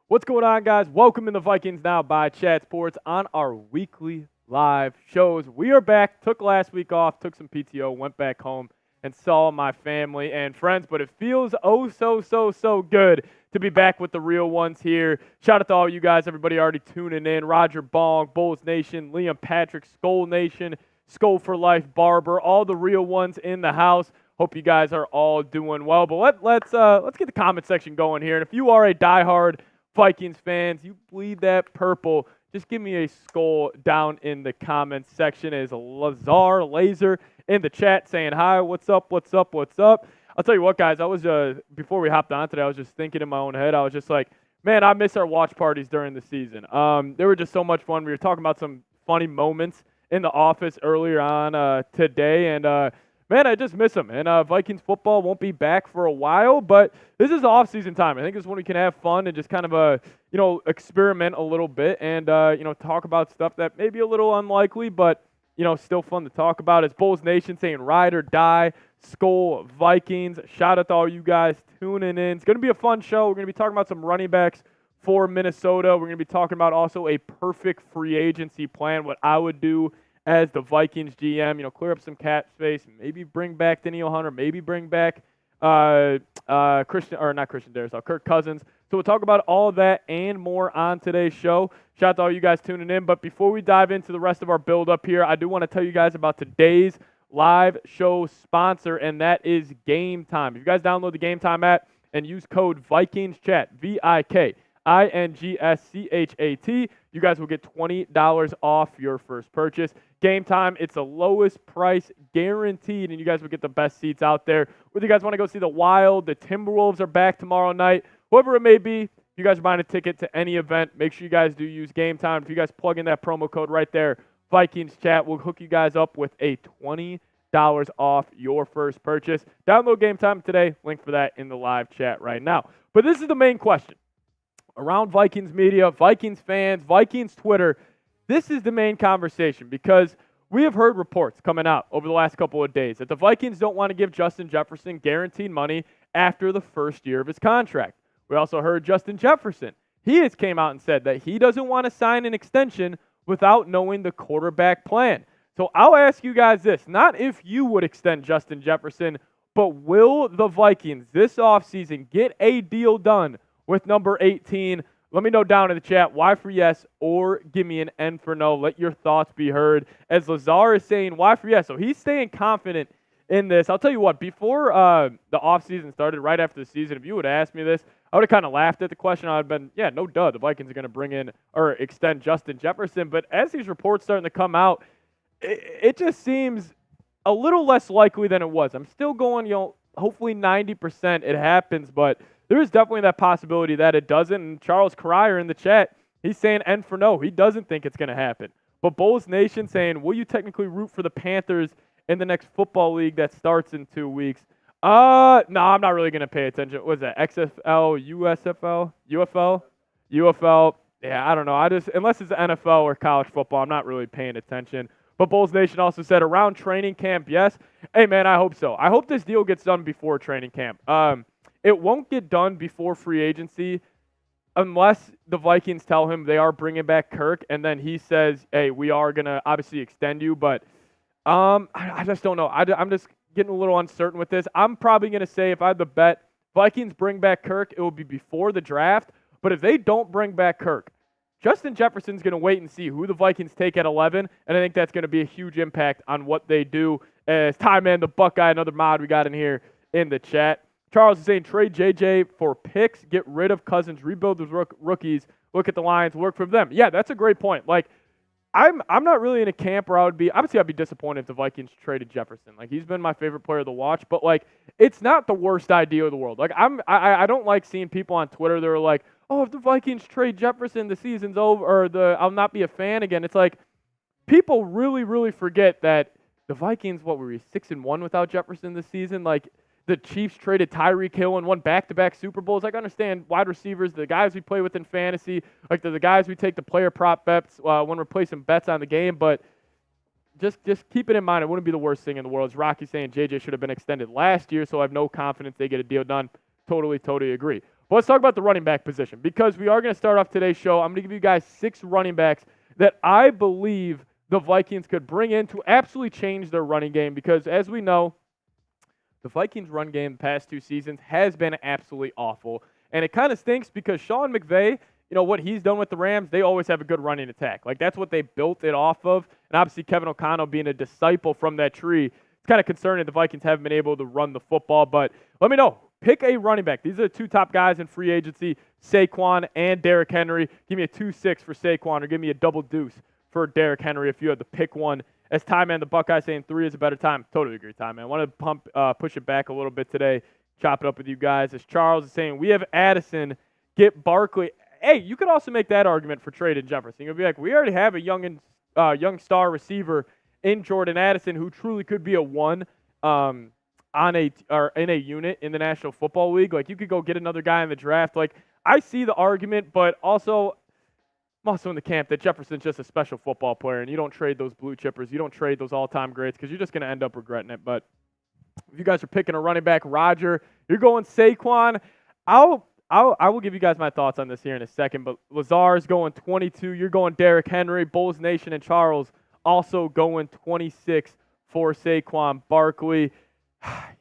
What's going on, guys? Welcome in the Vikings Now by Chat Sports on our weekly live shows. We are back. Took last week off, took some PTO, went back home and saw my family and friends, but it feels so good to be back with the real ones here. Shout out to all you guys, everybody already tuning in. Roger Bong, Bulls Nation, Liam Patrick, Skull Nation, Skull for Life, Barber, all the real ones in the house. Hope you guys are all doing well. But let's get the comment section going here. And if you are a diehard Vikings fans, you bleed that purple, just give me a skull down in the comments section. Is Lazar Laser in the chat saying hi, what's up? I'll tell you what, guys, I was before we hopped on today, I was just thinking in my own head. I was just like, man, I miss our watch parties during the season. They were just so much fun. We were talking about some funny moments in the office earlier on today, and man, I just miss them. And Vikings football won't be back for a while, but this is off-season time. I think this is when we can have fun and just kind of experiment a little bit and talk about stuff that may be a little unlikely, but still fun to talk about. It's Bulls Nation saying ride or die, Skull Vikings. Shout out to all you guys tuning in. It's going to be a fun show. We're going to be talking about some running backs for Minnesota. We're going to be talking about also a perfect free agency plan, what I would do as the Vikings GM, clear up some cap space, maybe bring back Danielle Hunter, maybe bring back Kirk Cousins. So we'll talk about all of that and more on today's show. Shout out to all you guys tuning in. But before we dive into the rest of our build-up here, I do want to tell you guys about today's live show sponsor, and that is Game Time. If you guys download the Game Time app and use code VikingsChat, VIKINGSCHAT, you guys will get $20 off your first purchase. Game Time, it's the lowest price guaranteed, and you guys will get the best seats out there. Whether you guys want to go see the Wild, the Timberwolves are back tomorrow night, whoever it may be, if you guys are buying a ticket to any event, make sure you guys do use Game Time. If you guys plug in that promo code right there, Vikings Chat, we'll hook you guys up with a $20 off your first purchase. Download Game Time today. Link for that in the live chat right now. But this is the main question. Around Vikings media, Vikings fans, Vikings Twitter, this is the main conversation because we have heard reports coming out over the last couple of days that the Vikings don't want to give Justin Jefferson guaranteed money after the first year of his contract. We also heard Justin Jefferson. He has came out and said that he doesn't want to sign an extension without knowing the quarterback plan. So I'll ask you guys this, not if you would extend Justin Jefferson, but will the Vikings this offseason get a deal done with number 18? Let me know down in the chat Y for yes or give me an N for no. Let your thoughts be heard. As Lazar is saying Y for yes, so he's staying confident in this. I'll tell you what, before the offseason started, right after the season, if you would have asked me this, I would have kind of laughed at the question. I would have been, yeah, no duh, the Vikings are going to bring in or extend Justin Jefferson. But as these reports starting to come out, it just seems a little less likely than it was. I'm still going, hopefully 90% it happens, but there is definitely that possibility that it doesn't. And Charles Crier in the chat, he's saying N for no. He doesn't think it's going to happen. But Bulls Nation saying, will you technically root for the Panthers in the next football league that starts in 2 weeks? No, I'm not really going to pay attention. What is that? XFL, USFL, UFL? Yeah, I don't know. Unless it's NFL or college football, I'm not really paying attention. But Bulls Nation also said around training camp, yes. Hey, man, I hope so. I hope this deal gets done before training camp. It won't get done before free agency unless the Vikings tell him they are bringing back Kirk, and then he says, hey, we are going to obviously extend you. But I just don't know. I'm just getting a little uncertain with this. I'm probably going to say if I had to bet Vikings bring back Kirk, it will be before the draft. But if they don't bring back Kirk, Justin Jefferson's going to wait and see who the Vikings take at 11, and I think that's going to be a huge impact on what they do. As Ty Man, the Buckeye, another mod we got in here in the chat. Charles is saying trade JJ for picks, get rid of Cousins, rebuild the rookies, look at the Lions, work for them. Yeah, that's a great point. Like, I'm not really in a camp where I'd be disappointed if the Vikings traded Jefferson. Like, he's been my favorite player to watch, but like, it's not the worst idea of the world. Like, I don't like seeing people on Twitter that are like, oh, if the Vikings trade Jefferson, the season's over, or I'll not be a fan again. It's like, people really, really forget that the Vikings, what were we, 6-1 without Jefferson this season? Like, the Chiefs traded Tyreek Hill and won back-to-back Super Bowls. Like, I understand wide receivers, the guys we play with in fantasy, like the guys we take the player prop bets when we're placing bets on the game. But just keep it in mind, it wouldn't be the worst thing in the world. As Rocky saying JJ should have been extended last year, so I have no confidence they get a deal done. Totally agree. But let's talk about the running back position because we are going to start off today's show. I'm going to give you guys 6 running backs that I believe the Vikings could bring in to absolutely change their running game because, as we know, the Vikings' run game the past 2 seasons has been absolutely awful. And it kind of stinks because Sean McVay, what he's done with the Rams, they always have a good running attack. Like, that's what they built it off of. And obviously, Kevin O'Connell being a disciple from that tree, it's kind of concerning the Vikings haven't been able to run the football. But let me know. Pick a running back. These are the 2 top guys in free agency, Saquon and Derrick Henry. Give me a 2-6 for Saquon or give me a double deuce for Derrick Henry if you had to pick one. As Ty Man, the Buckeye, saying 3 is a better time. Totally agree, Ty Man. I want to push it back a little bit today, chop it up with you guys. As Charles is saying, we have Addison, get Barkley. Hey, you could also make that argument for trading Jefferson. You'll be like, we already have a young star receiver in Jordan Addison who truly could be a 1 in a unit in the National Football League. Like, you could go get another guy in the draft. Like, I see the argument, but also I'm also in the camp that Jefferson's just a special football player, and you don't trade those blue chippers. You don't trade those all-time greats because you're just going to end up regretting it. But if you guys are picking a running back, Roger, you're going Saquon. I will give you guys my thoughts on this here in a second, but Lazar's going 22. You're going Derrick Henry. Bulls Nation and Charles also going 26 for Saquon Barkley.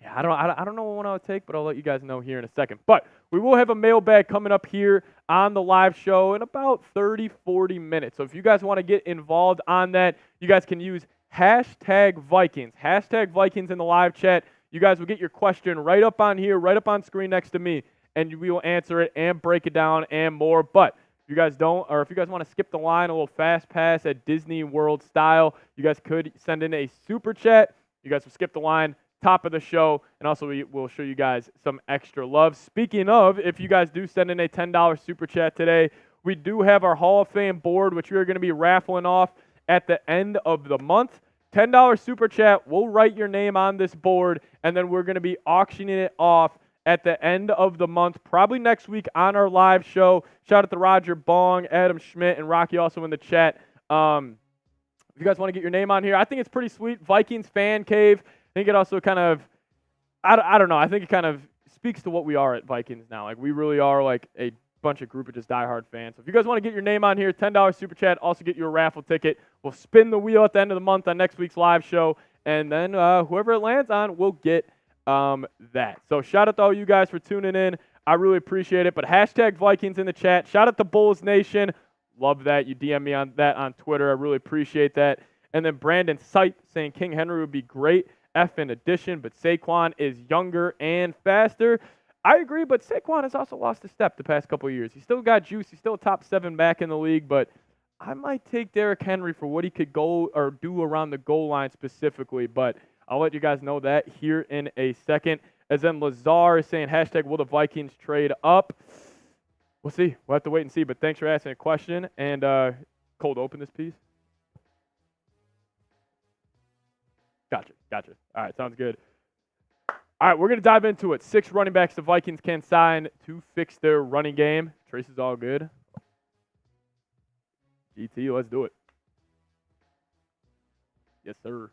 Yeah, I don't know what one I would take, but I'll let you guys know here in a second. But we will have a mailbag coming up here on the live show in about 30, 40 minutes. So if you guys want to get involved on that, you guys can use hashtag Vikings. Hashtag Vikings in the live chat. You guys will get your question right up on here, right up on screen next to me, and we will answer it and break it down and more. But if you guys don't, or if you guys want to skip the line, a little fast pass at Disney World style, you guys could send in a super chat. You guys will skip the line, top of the show, and also we will show you guys some extra love. Speaking of, if you guys do send in a $10 super chat today, we do have our Hall of Fame board, which we are going to be raffling off at the end of the month. $10 super chat, we'll write your name on this board, and then we're going to be auctioning it off at the end of the month, probably next week on our live show. Shout out to Roger Bong, Adam Schmidt, and Rocky also in the chat. If you guys want to get your name on here, I think it's pretty sweet. Vikings Fan Cave. I think it also kind of, I don't know, I think it kind of speaks to what we are at Vikings now. Like, we really are like a bunch of group of just diehard fans. So if you guys want to get your name on here, $10 super chat, also get you a raffle ticket. We'll spin the wheel at the end of the month on next week's live show, and then whoever it lands on will get that. So shout out to all you guys for tuning in. I really appreciate it. But hashtag Vikings in the chat. Shout out to Bulls Nation. Love that. You DM me on that on Twitter. I really appreciate that. And then Brandon Sipe saying King Henry would be great. F in addition, but Saquon is younger and faster. I agree, but Saquon has also lost a step the past couple of years. He's still got juice. He's still a top 7 back in the league, but I might take Derrick Henry for what he could go or do around the goal line specifically, but I'll let you guys know that here in a second. As then Lazar is saying, hashtag will the Vikings trade up? We'll see. We'll have to wait and see, but thanks for asking a question. And Cold, open this piece. Gotcha. All right, sounds good. All right, we're going to dive into it. 6 running backs the Vikings can sign to fix their running game. Trace is all good. GT, let's do it. Yes, sir.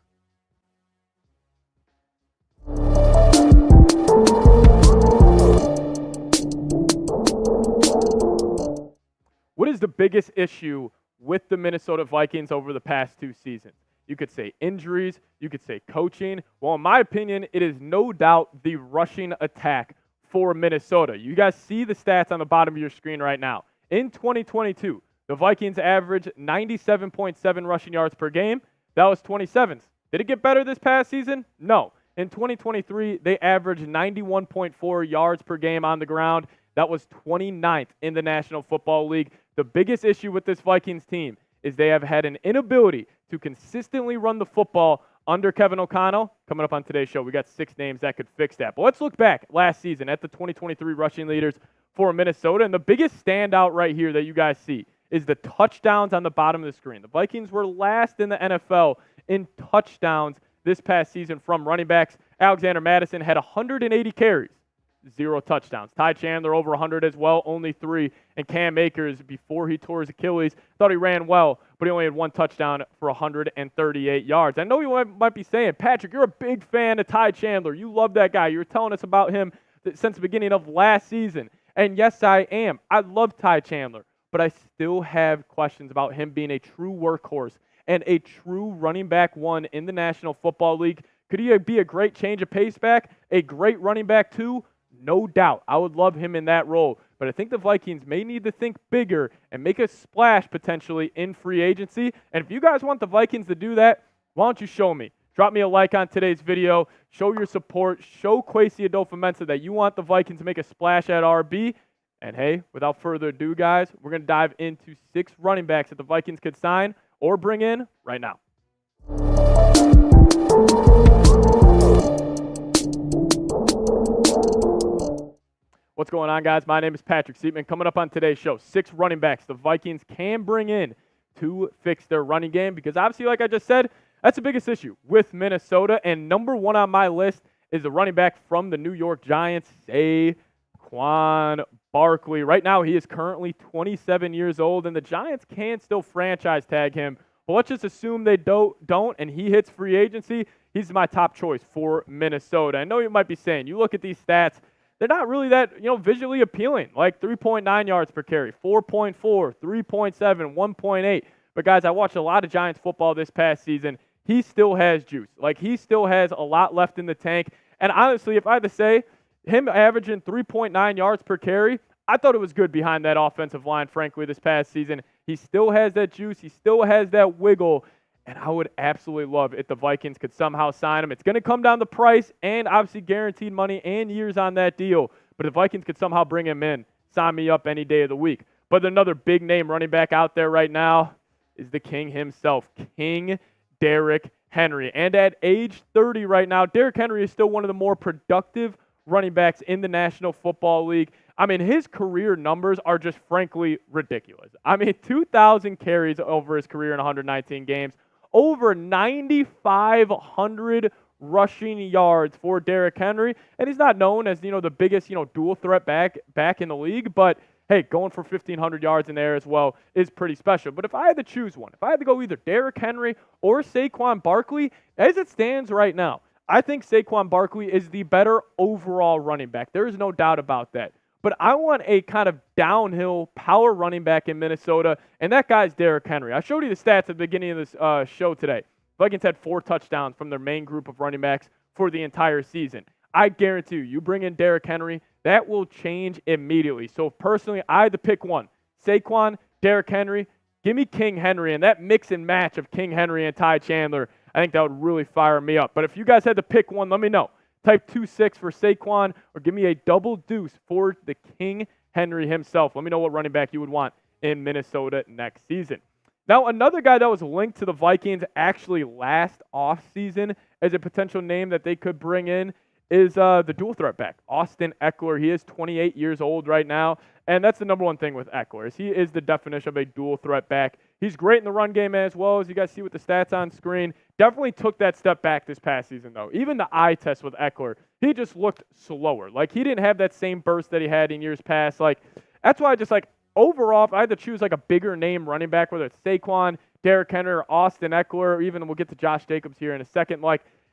What is the biggest issue with the Minnesota Vikings over the past 2 seasons? You could say injuries. You could say coaching. Well, in my opinion, it is no doubt the rushing attack for Minnesota. You guys see the stats on the bottom of your screen right now. In 2022, the Vikings averaged 97.7 rushing yards per game. That was 27th. Did it get better this past season? No. In 2023, they averaged 91.4 yards per game on the ground. That was 29th in the National Football League. The biggest issue with this Vikings team is they have had an inability to consistently run the football under Kevin O'Connell. Coming up on today's show, we got 6 names that could fix that. But let's look back last season at the 2023 rushing leaders for Minnesota. And the biggest standout right here that you guys see is the touchdowns on the bottom of the screen. The Vikings were last in the NFL in touchdowns this past season from running backs. Alexander Mattison had 180 carries. 0 touchdowns. Ty Chandler over 100 as well, only 3. And Cam Akers, before he tore his Achilles, thought he ran well, but he only had 1 touchdown for 138 yards. I know you might be saying, Patrick, you're a big fan of Ty Chandler. You love that guy. You were telling us about him since the beginning of last season. And yes, I am. I love Ty Chandler, but I still have questions about him being a true workhorse and a true running back one in the National Football League. Could he be a great change of pace back, a great running back two? No doubt. I would love him in that role. But I think the Vikings may need to think bigger and make a splash potentially in free agency. And if you guys want the Vikings to do that, why don't you show me? Drop me a like on today's video. Show your support. Show Kwesi Adofo-Mensah that you want the Vikings to make a splash at RB. And hey, without further ado, guys, we're going to dive into 6 running backs that the Vikings could sign or bring in right now. What's going on, guys? My name is Patrick Siepman. Coming up on today's show, 6 running backs the Vikings can bring in to fix their running game, because obviously, like I just said, that's the biggest issue with Minnesota. And number 1 on my list is the running back from the New York Giants, Saquon Barkley. Right now, he is currently 27 years old, and the Giants can still franchise tag him. But let's just assume they don't, and he hits free agency. He's my top choice for Minnesota. I know you might be saying, you look at these stats, they're not really that, visually appealing, like 3.9 yards per carry, 4.4, 3.7, 1.8. But, guys, I watched a lot of Giants football this past season. He still has juice. Like, he still has a lot left in the tank. And honestly, if I had to say, him averaging 3.9 yards per carry, I thought it was good behind that offensive line, frankly, this past season. He still has that juice. He still has that wiggle. And I would absolutely love if the Vikings could somehow sign him. It's going to come down to price and obviously guaranteed money and years on that deal. But if the Vikings could somehow bring him in, sign me up any day of the week. But another big name running back out there right now is the king himself, King Derrick Henry. And at age 30 right now, Derrick Henry is still one of the more productive running backs in the National Football League. I mean, his career numbers are just frankly ridiculous. I mean, 2,000 carries over his career in 119 games. Over 9,500 rushing yards for Derrick Henry. And he's not known as, the biggest, dual threat back in the league. But, hey, going for 1,500 yards in there as well is pretty special. But if I had to choose one, if I had to go either Derrick Henry or Saquon Barkley, as it stands right now, I think Saquon Barkley is the better overall running back. There is no doubt about that. But I want a kind of downhill power running back in Minnesota, and that guy's Derrick Henry. I showed you the stats at the beginning of this show today. Vikings had 4 touchdowns from their main group of running backs for the entire season. I guarantee you bring in Derrick Henry, that will change immediately. So personally, I had to pick one. Saquon, Derrick Henry, give me King Henry, and that mix and match of King Henry and Ty Chandler, I think that would really fire me up. But if you guys had to pick one, let me know. Type 2-6 for Saquon, or give me a double deuce for the King Henry himself. Let me know what running back you would want in Minnesota next season. Now, another guy that was linked to the Vikings actually last offseason as a potential name that they could bring in is the dual threat back, Austin Ekeler. He is 28 years old right now, and that's the number one thing with Ekeler is he is the definition of a dual threat back. He's great in the run game as well, as you guys see with the stats on screen. Definitely took that step back this past season, though. Even the eye test with Ekeler, he just looked slower. Like, he didn't have that same burst that he had in years past. Like, that's why I just, overall, if I had to choose, a bigger name running back, whether it's Saquon, Derrick Henry, or Austin Ekeler, or even we'll get to Josh Jacobs here in a second,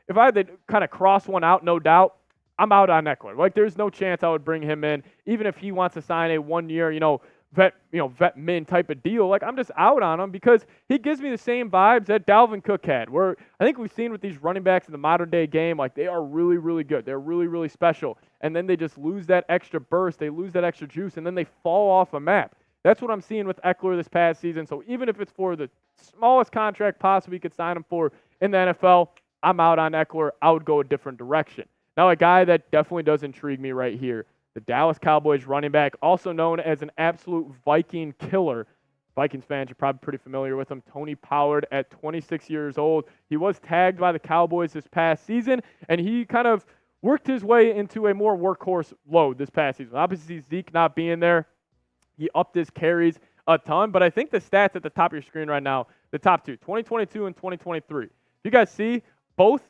if I had to kind of cross one out, no doubt, I'm out on Ekeler. There's no chance I would bring him in, even if he wants to sign a 1-year, vet min type of deal. I'm just out on him because he gives me the same vibes that Dalvin Cook had, where I think we've seen with these running backs in the modern day game, they are really, really good. They're really, really special. And then they just lose that extra burst. They lose that extra juice, and then they fall off a map. That's what I'm seeing with Ekeler this past season. So even if it's for the smallest contract possibly you could sign him for in the NFL, I'm out on Ekeler. I would go a different direction. Now, a guy that definitely does intrigue me right here, the Dallas Cowboys running back, also known as an absolute Viking killer. Vikings fans are probably pretty familiar with him. Tony Pollard at 26 years old. He was tagged by the Cowboys this past season, and he kind of worked his way into a more workhorse load this past season. Obviously, Zeke not being there, he upped his carries a ton, but I think the stats at the top of your screen right now, the top two, 2022 and 2023. You guys see both,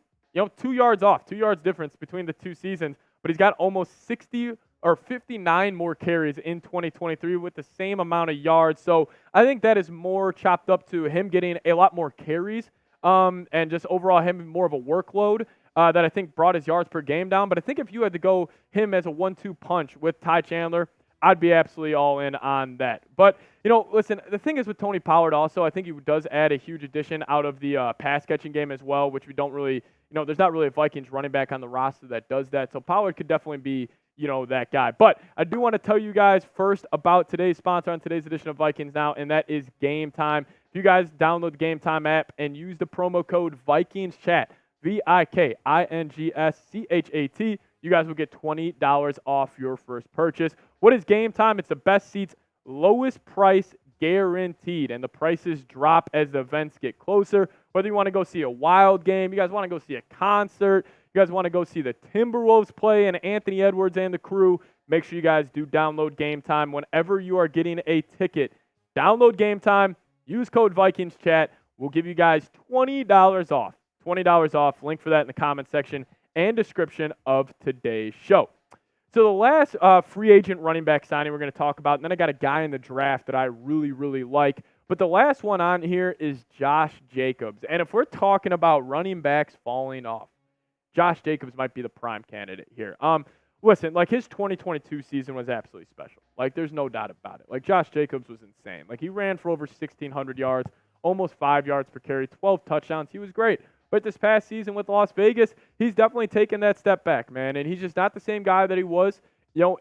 2 yards off, 2 yards difference between the two seasons, but he's got almost 60 or 59 more carries in 2023 with the same amount of yards. So I think that is more chopped up to him getting a lot more carries and just overall him more of a workload that I think brought his yards per game down. But I think if you had to go him as a 1-2 punch with Ty Chandler, I'd be absolutely all in on that. But, listen, the thing is with Tony Pollard also, I think he does add a huge addition out of the pass catching game as well, which we don't really, there's not really a Vikings running back on the roster that does that. So Pollard could definitely be, that guy. But I do want to tell you guys first about today's sponsor on today's edition of Vikings Now, and that is Game Time. If you guys download the Game Time app and use the promo code VikingsChat, VIKINGSCHAT, you guys will get $20 off your first purchase. What is Game Time? It's the best seats, lowest price guaranteed, and the prices drop as the events get closer. Whether you want to go see a Wild game, you guys want to go see a concert, you guys want to go see the Timberwolves play and Anthony Edwards and the crew, make sure you guys do download Game Time. Whenever you are getting a ticket, download Game Time, use code VikingsChat. We'll give you guys $20 off. $20 off. Link for that in the comment section and description of today's show. So the last free agent running back signing we're going to talk about, and then I got a guy in the draft that I really, really like. But the last one on here is Josh Jacobs. And if we're talking about running backs falling off, Josh Jacobs might be the prime candidate here. Listen, his 2022 season was absolutely special. There's no doubt about it. Josh Jacobs was insane. He ran for over 1,600 yards, almost 5 yards per carry, 12 touchdowns. He was great. But this past season with Las Vegas, he's definitely taken that step back, man. And he's just not the same guy that he was,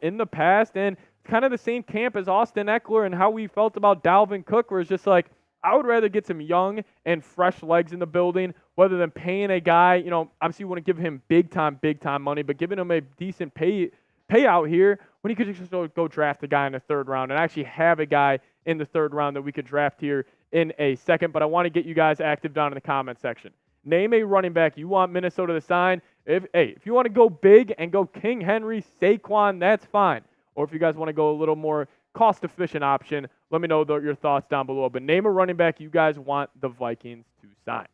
in the past. And it's kind of the same camp as Austin Eckler and how we felt about Dalvin Cook, where it's just I would rather get some young and fresh legs in the building rather than paying a guy, obviously you want to give him big time money, but giving him a decent payout here when he could just go draft a guy in the third round and actually have a guy in the third round that we could draft here in a second. But I want to get you guys active down in the comment section. Name a running back you want Minnesota to sign. If you want to go big and go King Henry, Saquon, that's fine. Or if you guys want to go a little more cost-efficient option, let me know your thoughts down below. But name a running back you guys want the Vikings to sign.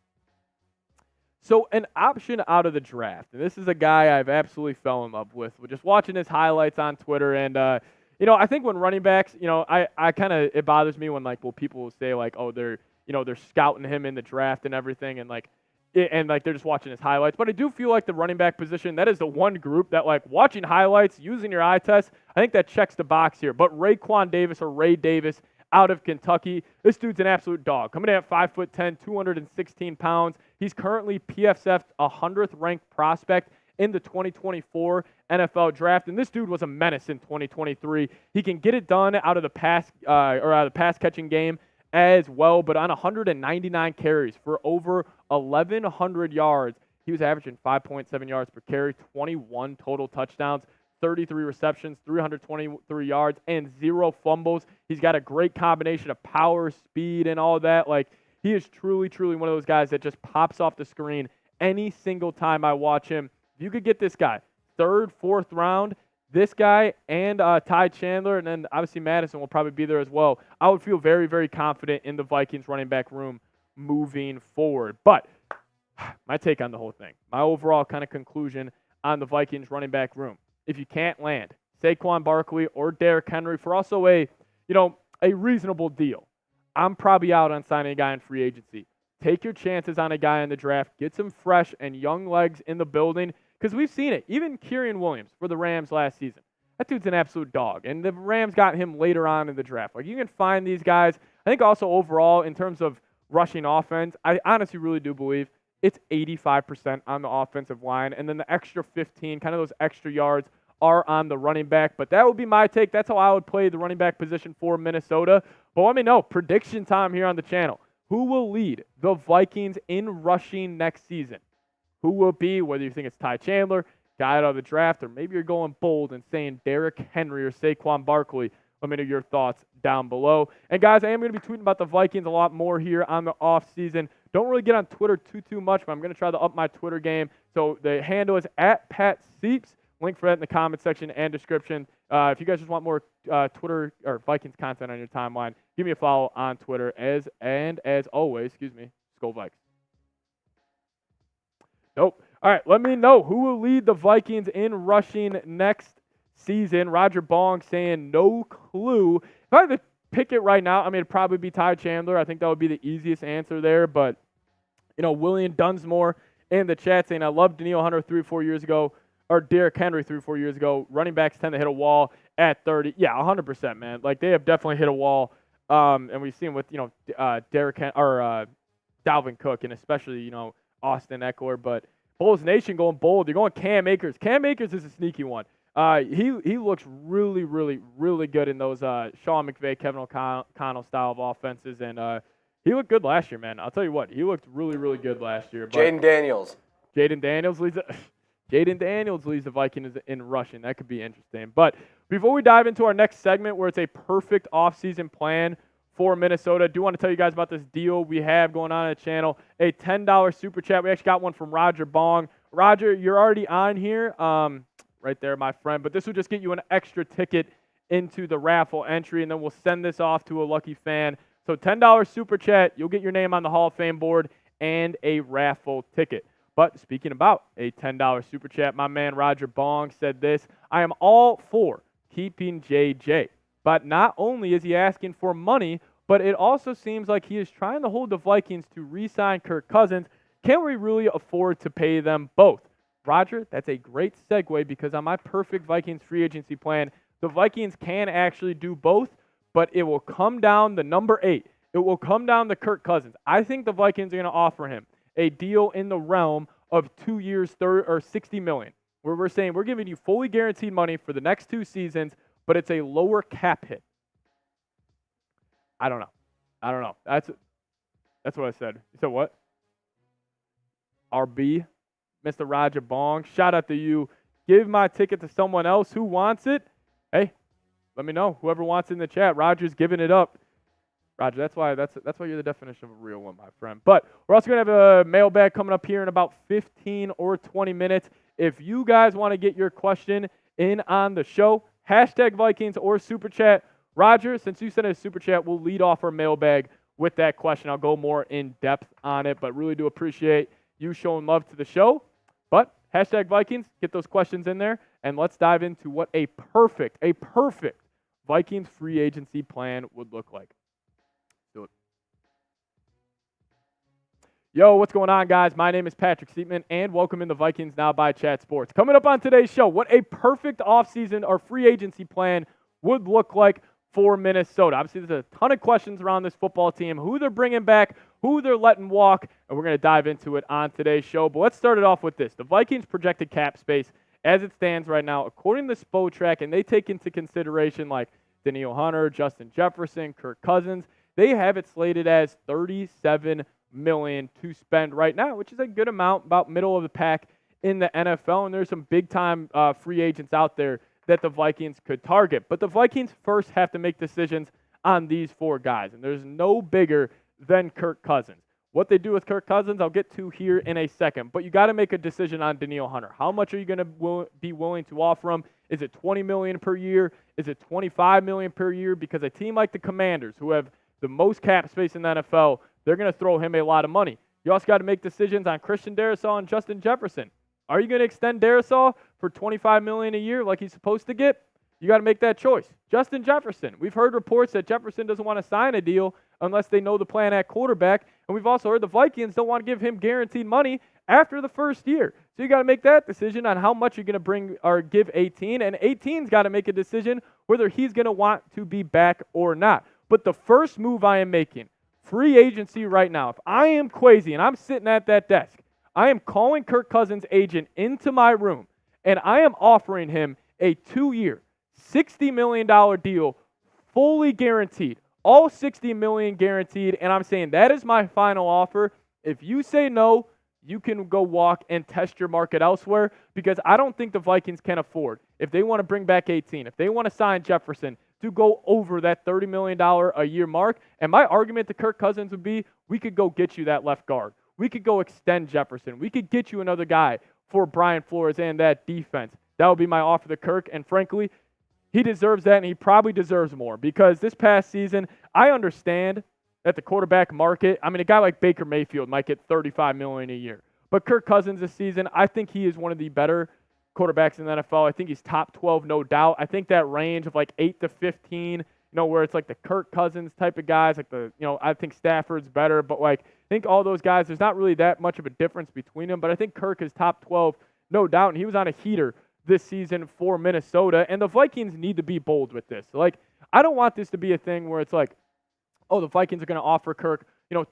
So an option out of the draft, and this is a guy I've absolutely fell in love with. We're just watching his highlights on Twitter, and I think when running backs, I kind of, it bothers me when people will say oh, they're scouting him in the draft and everything, and they're just watching his highlights. But I do feel like the running back position, that is the one group that watching highlights, using your eye test, I think that checks the box here. But Raekwon Davis or Ray Davis out of Kentucky, this dude's an absolute dog. Coming in at 5'10", 216 pounds. He's currently PFF's 100th ranked prospect in the 2024 NFL draft. And this dude was a menace in 2023. He can get it done out of the pass catching game as well, but on 199 carries for over 1,100 yards, he was averaging 5.7 yards per carry, 21 total touchdowns, 33 receptions, 323 yards, and 0 fumbles. He's got a great combination of power, speed, and all that. He is truly, truly one of those guys that just pops off the screen any single time I watch him. If you could get this guy, third, fourth round, this guy and Ty Chandler, and then obviously Madison will probably be there as well, I would feel very, very confident in the Vikings running back room moving forward. But my take on the whole thing, my overall kind of conclusion on the Vikings running back room, if you can't land Saquon Barkley or Derrick Henry for also a reasonable deal, I'm probably out on signing a guy in free agency. Take your chances on a guy in the draft. Get some fresh and young legs in the building, because we've seen it. Even Kyren Williams for the Rams last season. That dude's an absolute dog, and the Rams got him later on in the draft. You can find these guys. I think also overall, in terms of rushing offense, I honestly really do believe it's 85% on the offensive line, and then the extra 15, kind of those extra yards, are on the running back. But that would be my take. That's how I would play the running back position for Minnesota. But let me know, prediction time here on the channel. Who will lead the Vikings in rushing next season? Who will it be, whether you think it's Ty Chandler, guy out of the draft, or maybe you're going bold and saying Derrick Henry or Saquon Barkley? Let me know your thoughts down below. And guys, I am going to be tweeting about the Vikings a lot more here on the offseason. Don't really get on Twitter too much, but I'm going to try to up my Twitter game. So the handle is @PatSieps. Link for that in the comment section and description. If you guys just want more Twitter or Vikings content on your timeline, give me a follow on Twitter. As always, Skol Vikes. Nope. All right, let me know who will lead the Vikings in rushing next season. Roger Bong saying no clue. If I had to pick it right now, it'd probably be Ty Chandler. I think that would be the easiest answer there. But, William Dunsmore in the chat saying, I love Danielle Hunter 3 or 4 years ago, or Derrick Henry 3 or 4 years ago. Running backs tend to hit a wall at 30. Yeah, 100%, man. Like, they have definitely hit a wall. And we've seen with, Derrick or Dalvin Cook, and especially, Austin Eckler. But Bulls Nation going bold. You're going Cam Akers. Cam Akers is a sneaky one. He looks really, really, really good in those Sean McVay, Kevin O'Connell style of offenses. And he looked good last year, man. I'll tell you what. He looked really, really good last year. Jaden Daniels. Jaden Daniels leads the Vikings in rushing. That could be interesting. But before we dive into our next segment, where it's a perfect offseason plan for Minnesota, I do want to tell you guys about this deal we have going on the channel, a $10 super chat. We actually got one from Roger Bong. Roger, you're already on here, right there, my friend. But this will just get you an extra ticket into the raffle entry, and then we'll send this off to a lucky fan. So $10 super chat, you'll get your name on the Hall of Fame board and a raffle ticket. But speaking about a $10 super chat, my man Roger Bong said this: I am all for keeping JJ. But not only is he asking for money, but it also seems like he is trying to hold the Vikings to re-sign Kirk Cousins. Can we really afford to pay them both? Roger, that's a great segue, because on my perfect Vikings free agency plan, the Vikings can actually do both, but it will come down to number 8. It will come down to Kirk Cousins. I think the Vikings are going to offer him a deal in the realm of 2 years, $60 million, where we're saying we're giving you fully guaranteed money for the next 2 seasons, but it's a lower cap hit. I don't know. That's what I said. You said what? RB, Mr. Roger Bong, shout out to you. Give my ticket to someone else who wants it. Hey, let me know. Whoever wants it in the chat. Roger's giving it up. Roger, that's why you're the definition of a real one, my friend. But we're also going to have a mailbag coming up here in about 15 or 20 minutes. If you guys want to get your question in on the show, hashtag Vikings or Super Chat. Roger, since you sent a Super Chat, we'll lead off our mailbag with that question. I'll go more in depth on it, but really do appreciate you showing love to the show. But hashtag Vikings, get those questions in there, and let's dive into what a perfect Vikings free agency plan would look like. Do it. Yo, what's going on, guys? My name is Patrick Siepman, and welcome in the Vikings Now by Chat Sports. Coming up on today's show, what a perfect offseason or free agency plan would look like for Minnesota. Obviously, there's a ton of questions around this football team, who they're bringing back, who they're letting walk, and we're going to dive into it on today's show. But let's start it off with this. The Vikings' projected cap space, as it stands right now, according to Spotrac, and they take into consideration like Danielle Hunter, Justin Jefferson, Kirk Cousins, they have it slated as $37 million to spend right now, which is a good amount, about middle of the pack in the NFL. And there's some big-time free agents out there that the Vikings could target. But the Vikings first have to make decisions on these 4 guys, and there's no bigger than Kirk Cousins. What they do with Kirk Cousins, I'll get to here in a second, but you got to make a decision on Danielle Hunter. How much are you going to be willing to offer him? Is it $20 million per year? Is it $25 million per year? Because a team like the Commanders, who have the most cap space in the NFL, they're going to throw him a lot of money. You also got to make decisions on Christian Darrisaw and Justin Jefferson. Are you going to extend Darrisaw for $25 million a year like he's supposed to get? You got to make that choice. Justin Jefferson. We've heard reports that Jefferson doesn't want to sign a deal unless they know the plan at quarterback. And we've also heard the Vikings don't want to give him guaranteed money after the first year. So you got to make that decision on how much you're going to bring or give 18. And 18's got to make a decision whether he's going to want to be back or not. But the first move I am making, free agency right now, if I am Kwesi and I'm sitting at that desk, I am calling Kirk Cousins' agent into my room, and I am offering him a 2-year, $60 million deal, fully guaranteed. All $60 million guaranteed, and I'm saying that is my final offer. If you say no, you can go walk and test your market elsewhere, because I don't think the Vikings can afford, if they want to bring back 18, if they want to sign Jefferson, to go over that $30 million a year mark. And my argument to Kirk Cousins would be, we could go get you that left guard. We could go extend Jefferson. We could get you another guy for Brian Flores and that defense. That would be my offer to Kirk. And frankly, he deserves that, and he probably deserves more, because this past season, I understand that the quarterback market, I mean, a guy like Baker Mayfield might get $35 million a year. But Kirk Cousins this season, I think he is one of the better quarterbacks in the NFL. I think he's top 12, no doubt. I think that range of like 8 to 15, where it's like the Kirk Cousins type of guys, like I think Stafford's better, but like, I think all those guys, there's not really that much of a difference between them, but I think Kirk is top 12, no doubt, and he was on a heater this season for Minnesota, and the Vikings need to be bold with this. Like, I don't want this to be a thing where it's like, oh, the Vikings are going to offer Kirk,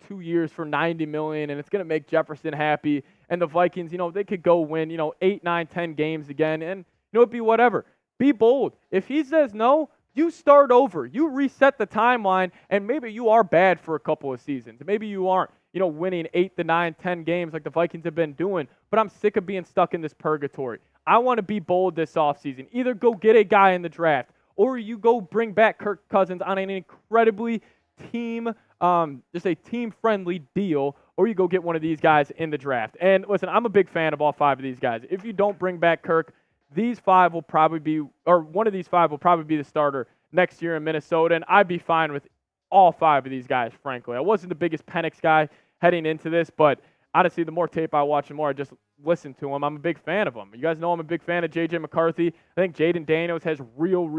2 years for $90 million, and it's going to make Jefferson happy, and the Vikings, they could go win, 8, 9, 10 games again, and, it'd be whatever. Be bold. If he says no, you start over. You reset the timeline, and maybe you are bad for a couple of seasons. Maybe you aren't, winning 8 to 9, 10 games like the Vikings have been doing, but I'm sick of being stuck in this purgatory. I want to be bold this offseason. Either go get a guy in the draft, or you go bring back Kirk Cousins on an incredibly just a team-friendly deal, or you go get one of these guys in the draft. And listen, I'm a big fan of all 5 of these guys. If you don't bring back Kirk, these 5 will probably be, or one of these 5 will probably be the starter next year in Minnesota, and I'd be fine with all 5 of these guys, frankly. I wasn't the biggest Penix guy heading into this, but honestly, the more tape I watch, the more I just listen to him. I'm a big fan of him. You guys know I'm a big fan of J.J. McCarthy. I think Jaden Daniels has real,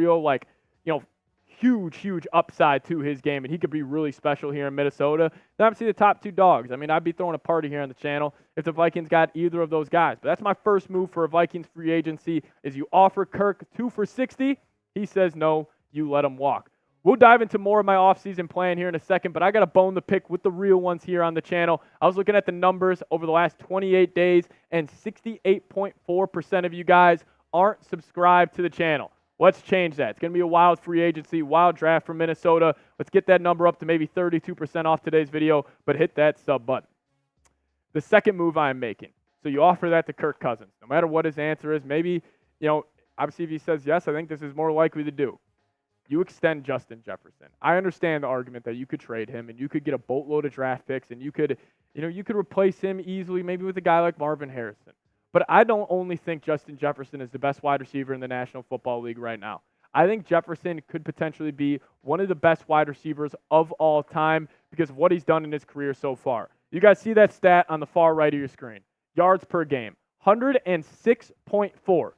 huge upside to his game, and he could be really special here in Minnesota. Then obviously the top 2 dogs. I mean, I'd be throwing a party here on the channel if the Vikings got either of those guys. But that's my first move for a Vikings free agency is you offer Kirk 2 for $60. He says no, you let him walk. We'll dive into more of my offseason plan here in a second, but I got to bone the pick with the real ones here on the channel. I was looking at the numbers over the last 28 days, and 68.4% of you guys aren't subscribed to the channel. Let's change that. It's going to be a wild free agency, wild draft from Minnesota. Let's get that number up to maybe 32% off today's video, but hit that sub button. The second move I'm making. So you offer that to Kirk Cousins. No matter what his answer is, maybe, obviously if he says yes, I think this is more likely to do. You extend Justin Jefferson. I understand the argument that you could trade him and you could get a boatload of draft picks and you could replace him easily maybe with a guy like Marvin Harrison. But I don't only think Justin Jefferson is the best wide receiver in the National Football League right now. I think Jefferson could potentially be one of the best wide receivers of all time because of what he's done in his career so far. You guys see that stat on the far right of your screen. Yards per game, 106.4.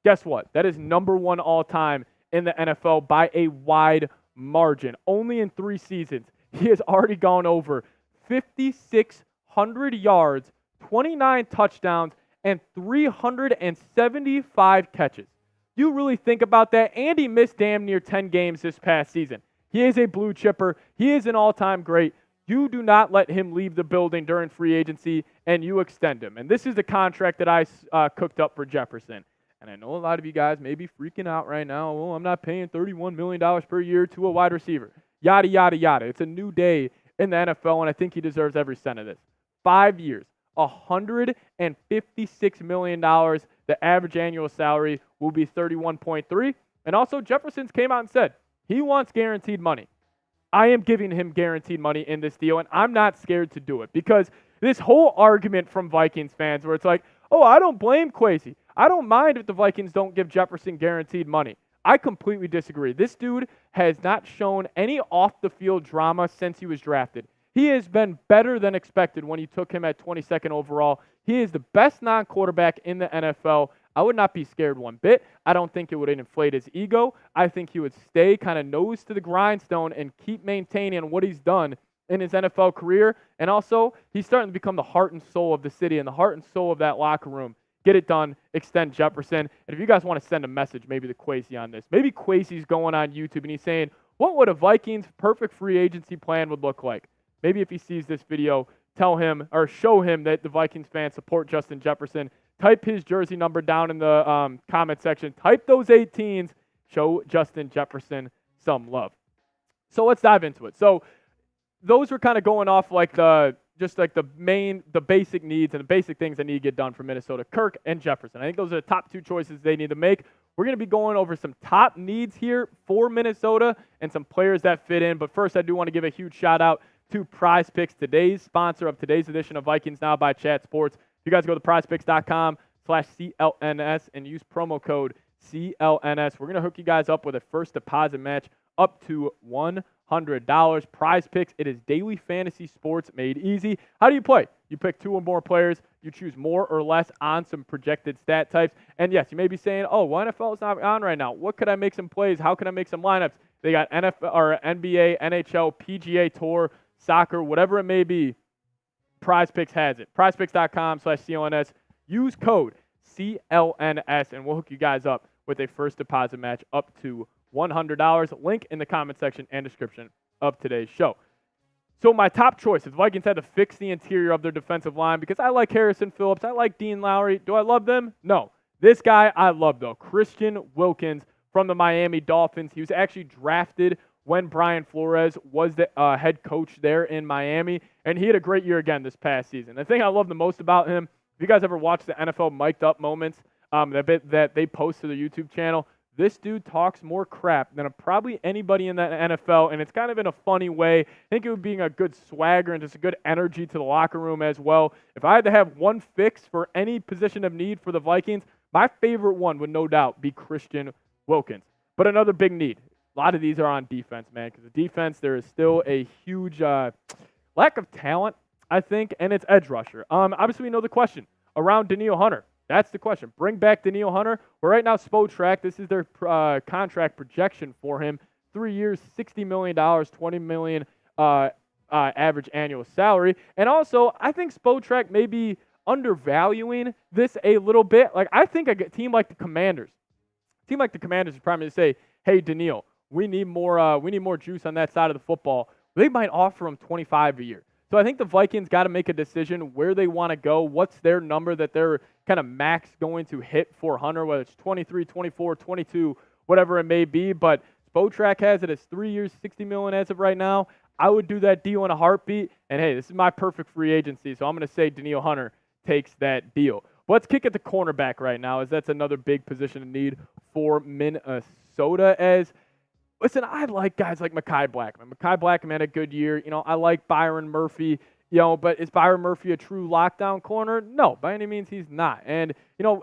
Guess what? That is number 1 all time in the NFL by a wide margin. Only in 3 seasons, he has already gone over 5,600 yards, 29 touchdowns, and 375 catches. You really think about that, and he missed damn near 10 games this past season. He is a blue chipper. He is an all-time great. You do not let him leave the building during free agency, and you extend him. And this is the contract that I cooked up for Jefferson. And I know a lot of you guys may be freaking out right now. Well, I'm not paying $31 million per year to a wide receiver. Yada, yada, yada. It's a new day in the NFL, and I think he deserves every cent of this. 5 years, $156 million. The average annual salary will be $31.3. And also, Jefferson's came out and said he wants guaranteed money. I am giving him guaranteed money in this deal, and I'm not scared to do it because this whole argument from Vikings fans where it's like, oh, I don't blame Kwesi. I don't mind if the Vikings don't give Jefferson guaranteed money. I completely disagree. This dude has not shown any off-the-field drama since he was drafted. He has been better than expected when you took him at 22nd overall. He is the best non-quarterback in the NFL. I would not be scared one bit. I don't think it would inflate his ego. I think he would stay kind of nose to the grindstone and keep maintaining what he's done in his NFL career. And also, he's starting to become the heart and soul of the city and the heart and soul of that locker room. Get it done. Extend Jefferson. And if you guys want to send a message maybe to Kwesi on this, maybe Kwesi's going on YouTube and he's saying, what would a Vikings perfect free agency plan would look like? Maybe if he sees this video, tell him or show him that the Vikings fans support Justin Jefferson. Type his jersey number down in the comment section. Type those 18s. Show Justin Jefferson some love. So let's dive into it. So those were kind of going off like the basic needs and the basic things that need to get done for Minnesota. Kirk and Jefferson. I think those are the top 2 choices they need to make. We're going to be going over some top needs here for Minnesota and some players that fit in. But first, I do want to give a huge shout out to Prize Picks, today's sponsor of today's edition of Vikings Now by Chat Sports. If you guys go to prizepicks.com/CLNS and use promo code CLNS, we're going to hook you guys up with a first deposit match up to $100. Prize Picks, it is daily fantasy sports made easy. How do you play? You pick 2 or more players. You choose more or less on some projected stat types. And yes, you may be saying, oh, well, NFL is not on right now. What could I make some plays? How can I make some lineups? They got NFL or NBA, NHL, PGA Tour, soccer, whatever it may be. Prize Picks has it. PrizePicks.com/CLNS. Use code CLNS, and we'll hook you guys up with a first deposit match up to $100. Link in the comment section and description of today's show. So my top choice, if the Vikings had to fix the interior of their defensive line, because I like Harrison Phillips, I like Dean Lowry. Do I love them? No. This guy I love, though. Christian Wilkins from the Miami Dolphins. He was actually drafted when Brian Flores was the head coach there in Miami, and he had a great year again this past season. The thing I love the most about him, if you guys ever watched the NFL mic'd up moments that they post to their YouTube channel, this dude talks more crap than probably anybody in the NFL, and it's kind of in a funny way. I think it would be a good swagger and just a good energy to the locker room as well. If I had to have one fix for any position of need for the Vikings, my favorite one would no doubt be Christian Wilkins. But another big need. A lot of these are on defense, man, because the defense, there is still a huge lack of talent, I think, and it's edge rusher. Obviously, we know the question around Danielle Hunter. That's the question. Bring back Danielle Hunter. Well, right now, Spotrac, this is their contract projection for him. 3 years, $60 million, $20 million average annual salary. And also, I think Spotrac may be undervaluing this a little bit. Like, I think a team like the Commanders is probably going to say, hey, Danielle, we need more juice on that side of the football. They might offer him $25 a year. So I think the Vikings got to make a decision where they want to go. What's their number that they're kind of max going to hit for Hunter, whether it's 23, 24, 22, whatever it may be. But Spotrac has it as 3 years, $60 million as of right now. I would do that deal in a heartbeat. And, hey, this is my perfect free agency, so I'm going to say Danielle Hunter takes that deal. But let's kick at the cornerback right now, as that's another big position of need for Minnesota. Listen, I like guys like Mekhi Blackman. Mekhi Blackman had a good year. I like Byron Murphy, but is Byron Murphy a true lockdown corner? No, by any means he's not. And,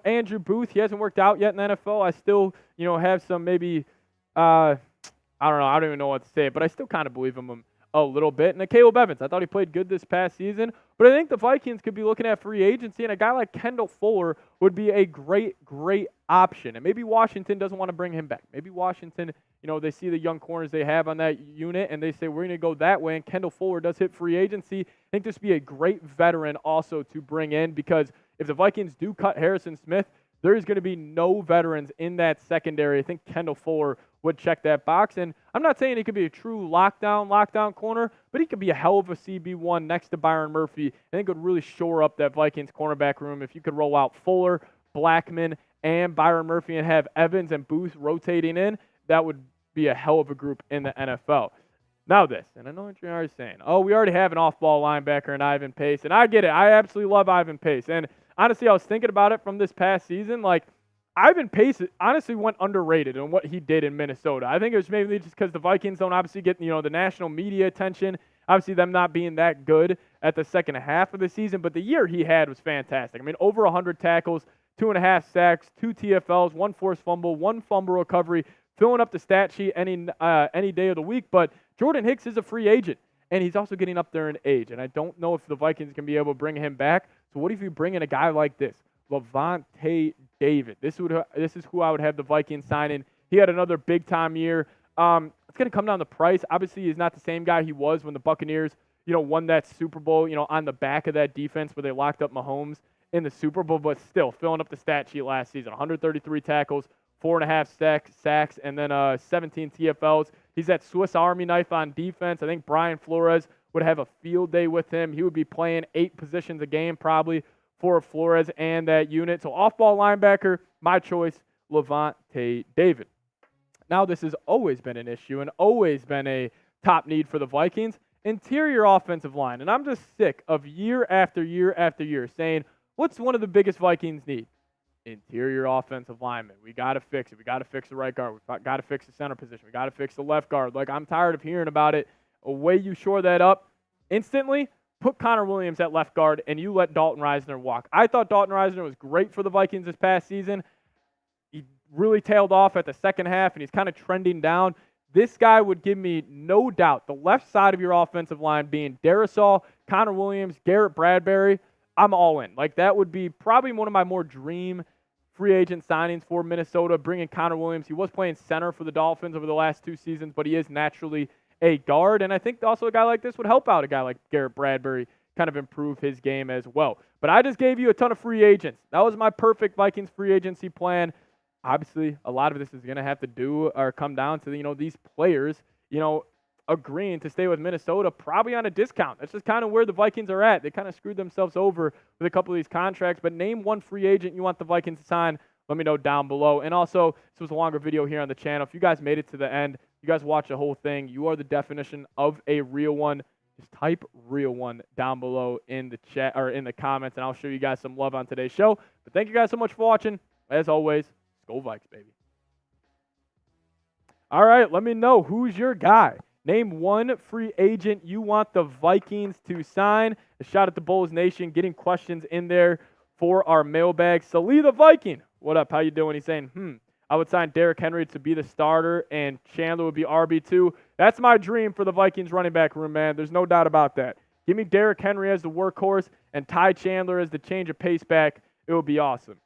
Andrew Booth, he hasn't worked out yet in the NFL. I still, have some maybe, I don't know, I don't even know what to say, but I still kind of believe him a little bit. And Caleb Evans, I thought he played good this past season, but I think the Vikings could be looking at free agency, and a guy like Kendall Fuller would be a great option. And maybe Washington doesn't want to bring him back. Maybe Washington, they see the young corners they have on that unit, and they say, we're going to go that way, and Kendall Fuller does hit free agency. I think this would be a great veteran also to bring in, because if the Vikings do cut Harrison Smith, there is going to be no veterans in that secondary. I think Kendall Fuller would check that box. And I'm not saying he could be a true lockdown corner, but he could be a hell of a CB1 next to Byron Murphy. I think it would really shore up that Vikings cornerback room if you could roll out Fuller, Blackman, and Byron Murphy and have Evans and Booth rotating in. That would be a hell of a group in the NFL. Now this, and I know what you're already saying. Oh, we already have an off-ball linebacker in Ivan Pace, and I get it. I absolutely love Ivan Pace. And honestly, I was thinking about it from this past season. Like, Ivan Pace honestly went underrated in what he did in Minnesota. I think it was maybe just because the Vikings don't obviously get, the national media attention. Obviously, them not being that good at the second half of the season. But the year he had was fantastic. I mean, over 100 tackles, 2.5 sacks, 2 TFLs, 1 forced fumble, 1 fumble recovery, filling up the stat sheet any day of the week. But Jordan Hicks is a free agent, and he's also getting up there in age. And I don't know if the Vikings can be able to bring him back. So what if you bring in a guy like this, Lavonte David? This is who I would have the Vikings signing. He had another big-time year. It's going to come down to price. Obviously, he's not the same guy he was when the Buccaneers, won that Super Bowl, on the back of that defense where they locked up Mahomes in the Super Bowl, but still filling up the stat sheet last season. 133 tackles, 4.5 sacks, and then 17 TFLs. He's that Swiss Army knife on defense. I think Brian Flores would have a field day with him. He would be playing 8 positions a game probably for Flores and that unit. So off-ball linebacker, my choice, Lavonte David. Now this has always been an issue and always been a top need for the Vikings, interior offensive line. And I'm just sick of year after year after year saying, what's one of the biggest Vikings need? Interior offensive lineman. We got to fix it. We got to fix the right guard. We got to fix the center position. We got to fix the left guard. Like, I'm tired of hearing about it. A way you shore that up instantly, put Connor Williams at left guard, and you let Dalton Risner walk. I thought Dalton Risner was great for the Vikings this past season. He really tailed off at the second half, and he's kind of trending down. This guy would give me no doubt the left side of your offensive line being Darrisaw, Connor Williams, Garrett Bradbury. I'm all in. Like, that would be probably one of my more dream free agent signings for Minnesota, bringing Connor Williams. He was playing center for the Dolphins over the last 2 seasons, but he is naturally a guard. And I think also a guy like this would help out a guy like Garrett Bradbury, kind of improve his game as well. But I just gave you a ton of free agents. That was my perfect Vikings free agency plan. Obviously, a lot of this is going to have to do or come down to, these players, agreeing to stay with Minnesota probably on a discount. That's just kind of where the Vikings are at. They kind of screwed themselves over with a couple of these contracts. But name one free agent you want the Vikings to sign. Let me know down below. And also, this was a longer video here on the channel. If you guys made it to the end, you guys watch the whole thing, you are the definition of a real one. Just type real one down below in the chat or in the comments, and I'll show you guys some love on today's show. But thank you guys so much for watching. As always, go Vikes, baby. All right, let me know who's your guy. Name one free agent you want the Vikings to sign. A shot at the Bulls Nation, getting questions in there for our mailbag. Salih the Viking, what up? How you doing? He's saying, I would sign Derrick Henry to be the starter, and Chandler would be RB2. That's my dream for the Vikings running back room, man. There's no doubt about that. Give me Derrick Henry as the workhorse and Ty Chandler as the change of pace back. It would be awesome.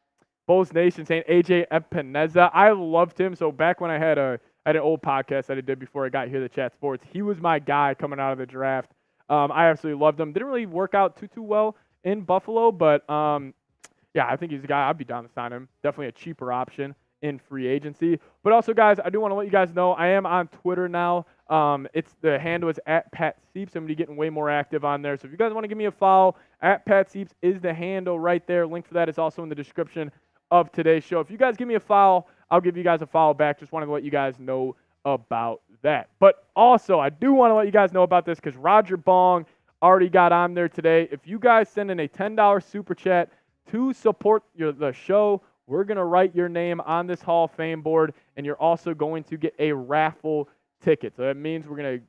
Bulls Nation saying AJ Epineza. I loved him. So back when I had an old podcast that I did before I got here to Chat Sports, he was my guy coming out of the draft. I absolutely loved him. Didn't really work out too well in Buffalo, but yeah, I think he's a guy I'd be down to sign him. Definitely a cheaper option in free agency. But also, guys, I do want to let you guys know I am on Twitter now. The handle is at Pat Sieps. I'm going to be getting way more active on there. So if you guys want to give me a follow, at Pat Sieps is the handle right there. Link for that is also in the description of today's show. If you guys give me a follow, I'll give you guys a follow back. Just wanted to let you guys know about that. But also, I do want to let you guys know about this because Roger Bong already got on there today. If you guys send in a $10 super chat to support the show, we're going to write your name on this Hall of Fame board, and you're also going to get a raffle ticket. So that means we're going to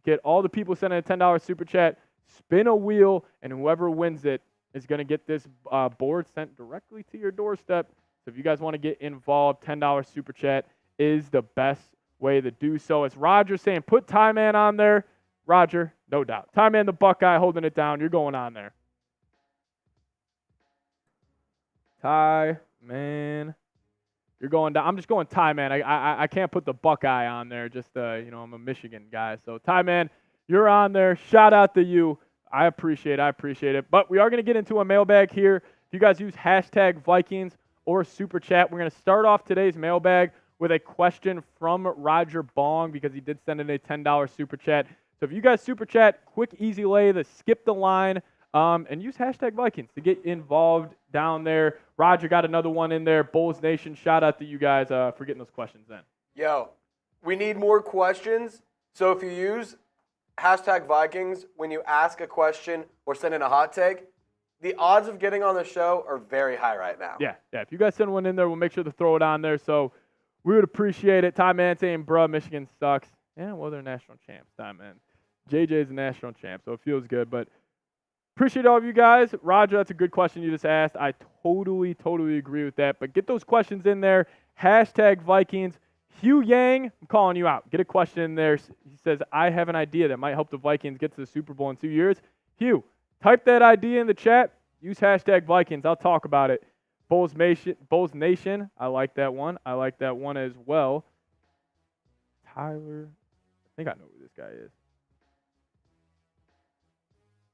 get all the people sending a $10 super chat, spin a wheel, and whoever wins it is going to get this board sent directly to your doorstep. So if you guys want to get involved, $10 super chat is the best way to do so. As Roger saying, put Ty Man on there. Roger, no doubt. Ty Man the Buckeye holding it down. You're going on there. Ty Man, you're going down. I'm just going Ty Man. I can't put the Buckeye on there. Just I'm a Michigan guy. So Ty Man, you're on there. Shout out to you. I appreciate it. But we are going to get into a mailbag here. If you guys use hashtag Vikings or super chat, we're going to start off today's mailbag with a question from Roger Bong because he did send in a $10 super chat. So if you guys super chat, quick, easy lay, skip the line. And use hashtag Vikings to get involved down there. Roger got another one in there. Bulls Nation, shout out to you guys for getting those questions in. Yo, we need more questions. So if you use hashtag Vikings when you ask a question or send in a hot take, the odds of getting on the show are very high right now. Yeah. If you guys send one in there, we'll make sure to throw it on there. So we would appreciate it. Ty Man saying, bruh, Michigan sucks. Yeah, well, they're national champs, Ty Man. JJ's a national champ, so it feels good. But appreciate all of you guys. Roger, that's a good question you just asked. I totally agree with that. But get those questions in there. Hashtag Vikings. Hugh Yang, I'm calling you out. Get a question in there. He says, I have an idea that might help the Vikings get to the Super Bowl in 2 years. Hugh, type that idea in the chat. Use hashtag Vikings. I'll talk about it. Bulls Nation. I like that one. I like that one as well. Tyler. I think I know who this guy is.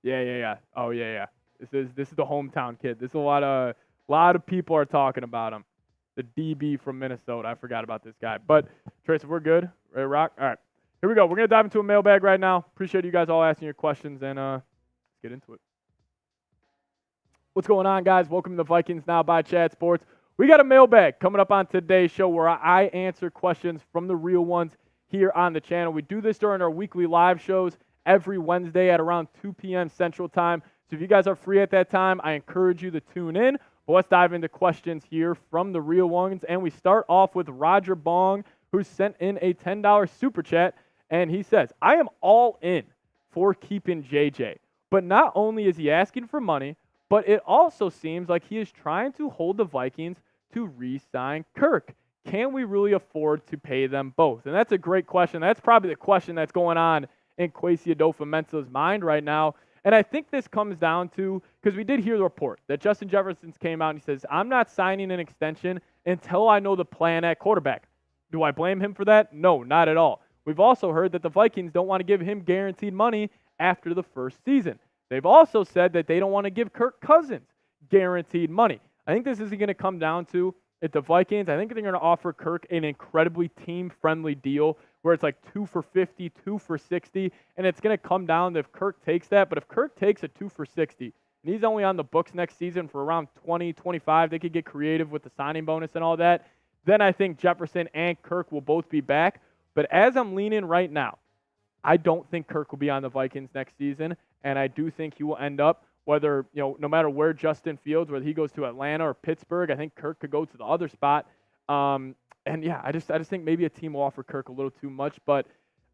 Yeah. Oh, yeah. This is the hometown kid. This is a lot of people are talking about him. The DB from Minnesota. I forgot about this guy. But Trace, if we're good, ready to rock? All right. Here we go. We're gonna dive into a mailbag right now. Appreciate you guys all asking your questions, and let's get into it. What's going on, guys? Welcome to the Vikings Now by Chat Sports. We got a mailbag coming up on today's show where I answer questions from the real ones here on the channel. We do this during our weekly live shows every Wednesday at around 2 p.m. Central Time. So if you guys are free at that time, I encourage you to tune in. But let's dive into questions here from the real ones. And we start off with Roger Bong, who sent in a $10 super chat. And he says, I am all in for keeping JJ. But not only is he asking for money, but it also seems like he is trying to hold the Vikings to re-sign Kirk. Can we really afford to pay them both? And that's a great question. That's probably the question that's going on in Kwesi Adofo-Mensah's mind right now. And I think this comes down to, because we did hear the report that Justin Jefferson came out and he says, I'm not signing an extension until I know the plan at quarterback. Do I blame him for that? No, not at all. We've also heard that the Vikings don't want to give him guaranteed money after the first season. They've also said that they don't want to give Kirk Cousins guaranteed money. I think this is going to come down to, if the Vikings, I think they're going to offer Kirk an incredibly team-friendly deal where it's like 2 for 50, 2 for 60, and it's going to come down to if Kirk takes that. But if Kirk takes a 2 for 60, and he's only on the books next season for around 20, 25, they could get creative with the signing bonus and all that, then I think Jefferson and Kirk will both be back. But as I'm leaning right now, I don't think Kirk will be on the Vikings next season, and I do think he will end up, whether, no matter where Justin Fields, whether he goes to Atlanta or Pittsburgh, I think Kirk could go to the other spot. And yeah, I just think maybe a team will offer Kirk a little too much, but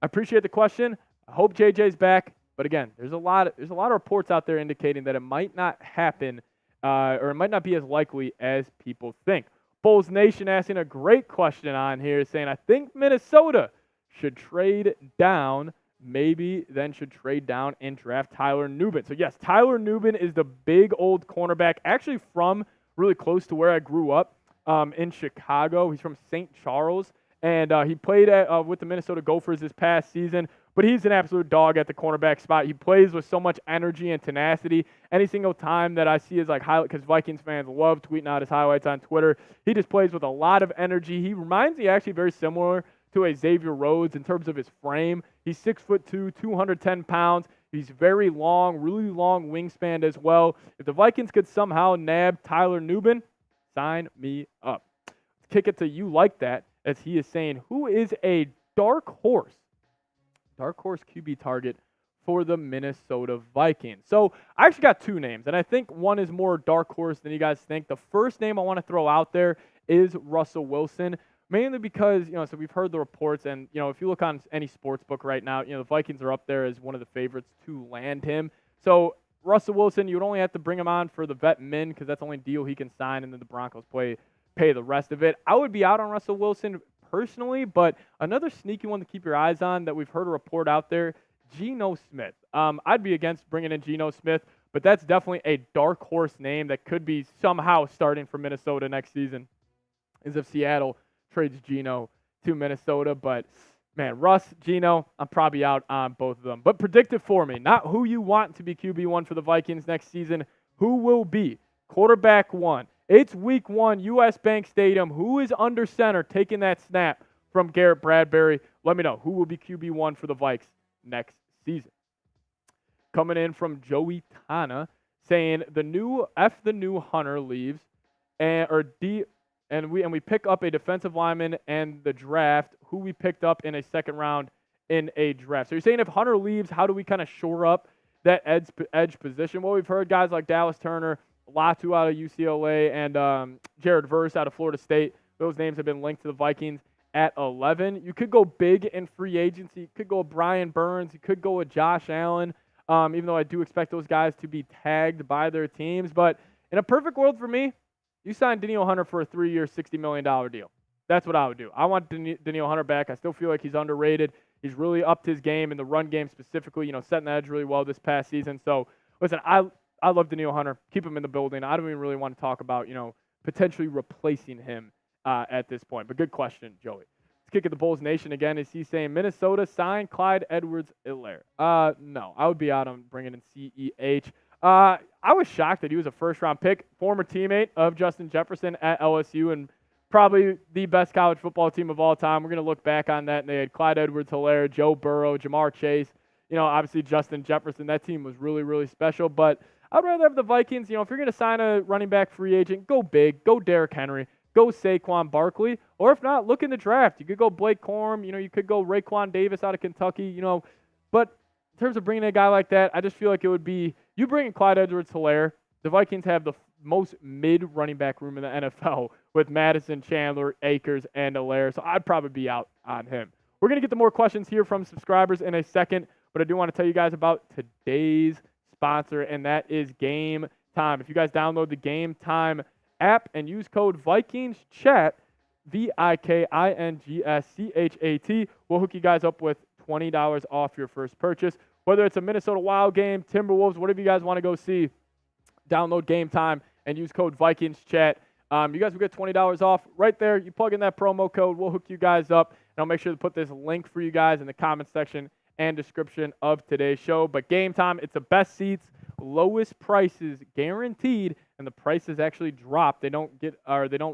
I appreciate the question. I hope JJ's back, but again, there's a lot of reports out there indicating that it might not happen, or it might not be as likely as people think. Bulls Nation asking a great question on here, saying, I think Minnesota should trade down, maybe then should trade down and draft Tyler Nubin. So yes, Tyler Nubin is the big old cornerback, actually from really close to where I grew up in Chicago. He's from St. Charles, and he played with the Minnesota Gophers this past season, but he's an absolute dog at the cornerback spot. He plays with so much energy and tenacity. Any single time that I see his highlight, because Vikings fans love tweeting out his highlights on Twitter, he just plays with a lot of energy. He reminds me actually very similar to a Xavier Rhodes in terms of his frame. He's 6'2", 210 pounds. He's very long, really long wingspan as well. If the Vikings could somehow nab Tyler Nubin, sign me up. Let's kick it to You Like That, as he is saying, who is a dark horse QB target for the Minnesota Vikings? So I actually got two names, and I think one is more dark horse than you guys think. The first name I want to throw out there is Russell Wilson. Mainly because, so we've heard the reports, and, if you look on any sports book right now, the Vikings are up there as one of the favorites to land him. So Russell Wilson, you would only have to bring him on for the vet min because that's the only deal he can sign, and then the Broncos pay the rest of it. I would be out on Russell Wilson personally, but another sneaky one to keep your eyes on that we've heard a report out there, Geno Smith. I'd be against bringing in Geno Smith, but that's definitely a dark horse name that could be somehow starting for Minnesota next season, as if Seattle trades Geno to Minnesota. But man, Russ, Geno, I'm probably out on both of them. But predict it for me, not who you want to be QB1 for the Vikings next season. Who will be quarterback one? It's week 1, U.S. Bank Stadium. Who is under center taking that snap from Garrett Bradbury? Let me know who will be QB1 for the Vikes next season. Coming in from Joey Tana saying the new Hunter leaves, and we pick up a defensive lineman and the draft, who we picked up in a second round in a draft. So you're saying if Hunter leaves, how do we kind of shore up that edge position? Well, we've heard guys like Dallas Turner, Latu out of UCLA, and Jared Verse out of Florida State. Those names have been linked to the Vikings at 11. You could go big in free agency. You could go with Brian Burns. You could go with Josh Allen, even though I do expect those guys to be tagged by their teams. But in a perfect world for me, you sign Danielle Hunter for a 3-year, $60 million deal. That's what I would do. I want Danielle Hunter back. I still feel like he's underrated. He's really upped his game in the run game specifically, setting the edge really well this past season. So, listen, I love Danielle Hunter. Keep him in the building. I don't even really want to talk about, potentially replacing him at this point. But good question, Joey. Let's kick at the Bulls Nation again. Is he saying Minnesota sign Clyde Edwards-Helaire? No, I would be out on bringing in CEH. I was shocked that he was a first-round pick, former teammate of Justin Jefferson at LSU, and probably the best college football team of all time. We're going to look back on that, and they had Clyde Edwards-Helaire, Joe Burrow, Jamar Chase, obviously Justin Jefferson. That team was really, really special, but I'd rather have the Vikings. If you're going to sign a running back free agent, go big, go Derrick Henry, go Saquon Barkley, or if not, look in the draft. You could go Blake Corum, you could go Raekwon Davis out of Kentucky, but in terms of bringing a guy like that, I just feel like it would be, you bring in Clyde Edwards-Helaire, the Vikings have the most mid-running back room in the NFL with Madison, Chandler, Akers, and Helaire, so I'd probably be out on him. We're going to get to more questions here from subscribers in a second, but I do want to tell you guys about today's sponsor, and that is Game Time. If you guys download the Game Time app and use code VikingsChat, VIKINGSCHAT, we'll hook you guys up with $20 off your first purchase. Whether it's a Minnesota Wild game, Timberwolves, whatever you guys want to go see, download Game Time and use code VikingsChat. You guys will get $20 off right there. You plug in that promo code. We'll hook you guys up, and I'll make sure to put this link for you guys in the comment section and description of today's show. But Game Time, it's the best seats lowest prices guaranteed, and the prices actually drop. They don't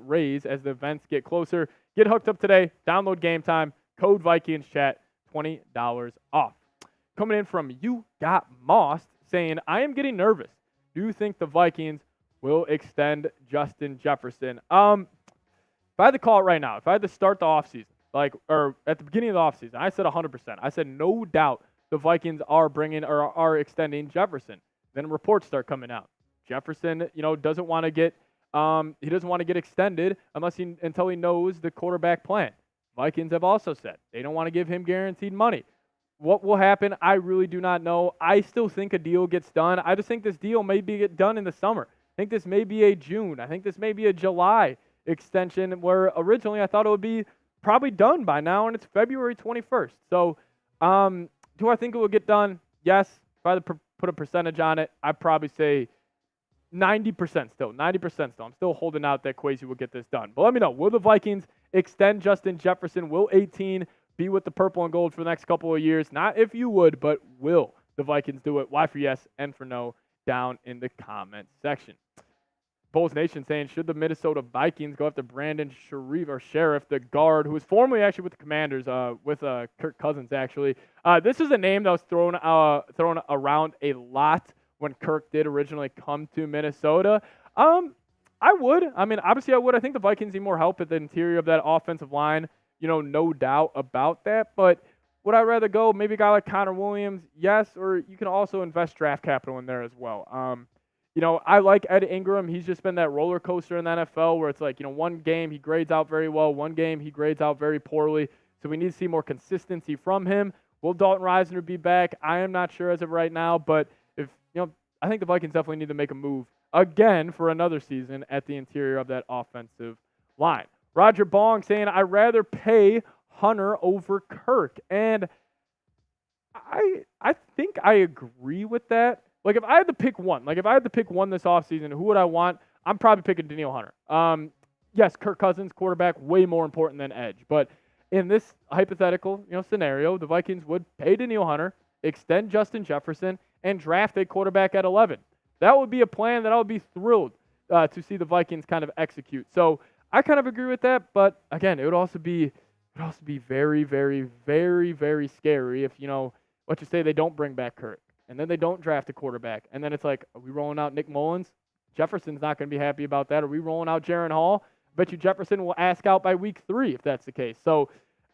raise as the events get closer. Get hooked up today. Download Game Time. Code Vikings Chat. $20 off. Coming in from You Got Moss saying, I am getting nervous. Do you think the Vikings will extend Justin Jefferson? If I had to call it right now, if I had to start the offseason, or at the beginning of the offseason, I said 100%. I said no doubt the Vikings are extending Jefferson. Then reports start coming out. Jefferson, doesn't want to get extended until he knows the quarterback plan. Vikings have also said they don't want to give him guaranteed money. What will happen? I really do not know. I still think a deal gets done. I just think this deal may get done in the summer. I think this may be a June. I think this may be a July extension, where originally I thought it would be probably done by now, and it's February 21st. So do I think it will get done? Yes. If I had to put a percentage on it, I'd probably say 90% still. 90% still. I'm still holding out that Kwesi will get this done. But let me know. Will the Vikings extend Justin Jefferson? Will 18 be with the purple and gold for the next couple of years? Not if you would, but will the Vikings do it? Y for yes and for no down in the comment section. Bulls Nation saying, should the Minnesota Vikings go after Brandon Sheriff, the guard, who was formerly actually with the Commanders, with Kirk Cousins, actually. This is a name that was thrown around a lot when Kirk did originally come to Minnesota. I would. Obviously I would. I think the Vikings need more help at the interior of that offensive line. No doubt about that. But would I rather go maybe a guy like Connor Williams? Yes, or you can also invest draft capital in there as well. I like Ed Ingram. He's just been that roller coaster in the NFL where it's like, one game he grades out very well, one game he grades out very poorly. So we need to see more consistency from him. Will Dalton Risner be back? I am not sure as of right now, but I think the Vikings definitely need to make a move again for another season at the interior of that offensive line. Roger Bong saying, I'd rather pay Hunter over Kirk. And I think I agree with that. If I had to pick one, this offseason, who would I want? I'm probably picking Danielle Hunter. Yes, Kirk Cousins, quarterback, way more important than edge. But in this hypothetical, scenario, the Vikings would pay Danielle Hunter, extend Justin Jefferson, and draft a quarterback at 11. That would be a plan that I would be thrilled to see the Vikings kind of execute. So I kind of agree with that. But again, it would also be very, very, very, very scary if, let's just say they don't bring back Kirk. And then they don't draft a quarterback. And then it's like, are we rolling out Nick Mullins? Jefferson's not going to be happy about that. Are we rolling out Jaron Hall? I bet you Jefferson will ask out by week 3 if that's the case. So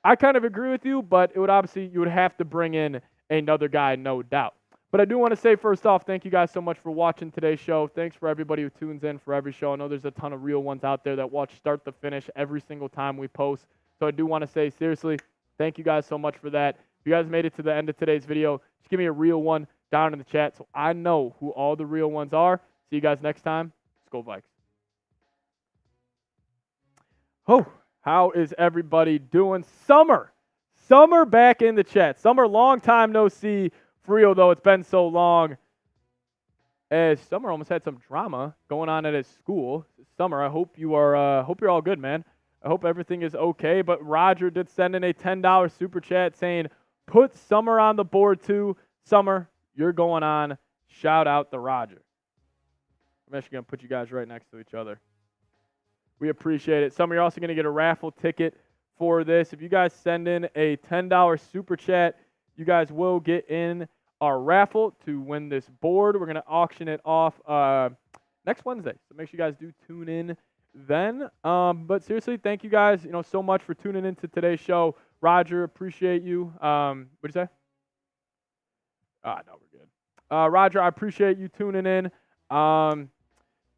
I kind of agree with you, but you would have to bring in another guy, no doubt. But I do want to say, first off, thank you guys so much for watching today's show. Thanks for everybody who tunes in for every show. I know there's a ton of real ones out there that watch start to finish every single time we post. So I do want to say, seriously, thank you guys so much for that. If you guys made it to the end of today's video, just give me a real one down in the chat so I know who all the real ones are. See you guys next time. Let's go Vikes. Oh, how is everybody doing? Summer back in the chat. Summer, long time no see. For real, though, it's been so long. As Summer almost had some drama going on at his school. Summer, I hope you're all good, man. I hope everything is okay. But Roger did send in a $10 super chat saying, put Summer on the board too. Summer, you're going on. Shout out to Roger. I'm actually going to put you guys right next to each other. We appreciate it. Summer, you're also going to get a raffle ticket for this. If you guys send in a $10 super chat, you guys will get in our raffle to win this board. We're going to auction it off next Wednesday. So make sure you guys do tune in then. But seriously, thank you guys, so much for tuning into today's show. Roger, appreciate you. What'd you say? No, we're good. Roger, I appreciate you tuning in.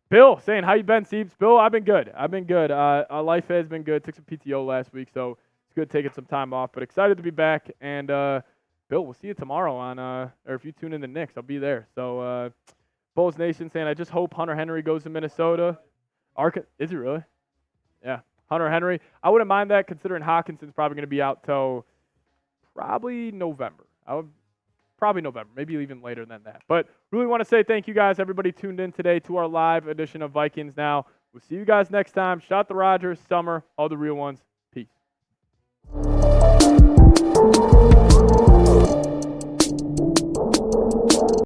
Bill saying, how you been, Seeps? Bill, I've been good. Life has been good. Took some PTO last week, so it's good taking some time off. But excited to be back. And Bill, we'll see you tomorrow or if you tune in the Knicks, I'll be there. So Bulls Nation saying, I just hope Hunter Henry goes to Minnesota. Is he really? Yeah, Hunter Henry. I wouldn't mind that considering Hawkinson's probably going to be out till probably November. Probably November, maybe even later than that. But really want to say thank you guys, everybody tuned in today to our live edition of Vikings Now. We'll see you guys next time. Shout out to Roger, Summer, all the real ones. Peace.